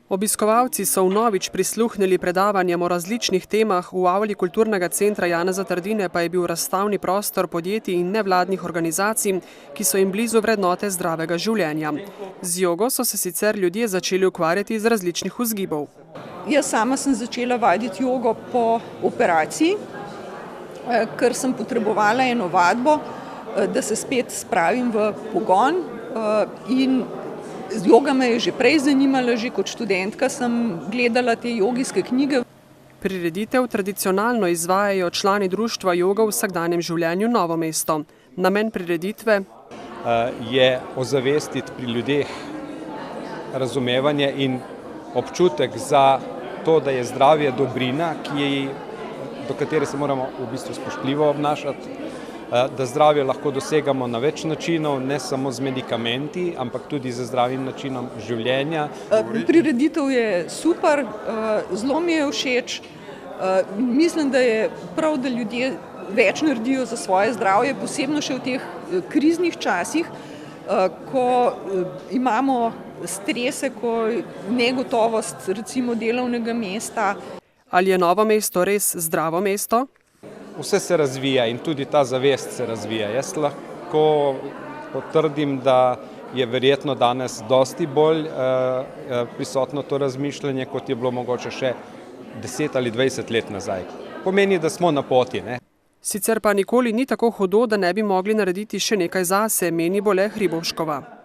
Obiskovalci so vnovič prisluhnili predavanjem o različnih temah, v avli Kulturnega centra Janeza Trdine pa je bil razstavni prostor podjetij in nevladnih organizacij, ki so jim blizu vrednote zdravega življenja. Z jogo so se sicer ljudje začeli ukvarjati z različnih vzgibov. Jaz sama sem začela vaditi jogo po operaciji, ker sem potrebovala eno vadbo, da se spet spravim v pogon, in joga me je že prej zanimala, že kot študentka sem gledala te jogijske knjige. Prireditev tradicionalno izvajajo člani društva Joga v vsakdanjem življenju Novo mesto. Namen prireditve je ozavestiti pri ljudeh razumevanje in občutek za to, da je zdravje dobrina, do katere se moramo v bistvu spoštljivo obnašati, da zdravje lahko dosegamo na več načinov, ne samo z medikamenti, ampak tudi z zdravim načinom življenja. Prireditev je super, zelo mi je všeč. Mislim, da je prav, da ljudje več naredijo za svoje zdravje, posebno še v teh kriznih časih, ko imamo strese, ko negotovost recimo delovnega mesta. Ali je Novo mesto res zdravo mesto? Vse se razvija in tudi ta zavest se razvija. Jaz lahko potrdim, da je verjetno danes dosti bolj prisotno to razmišljanje, kot je bilo mogoče še 10 ali 20 let nazaj. Pomeni, da smo na poti, ne? Sicer pa nikoli ni tako hudo, da ne bi mogli narediti še nekaj zase, meni Bole Hribovškova.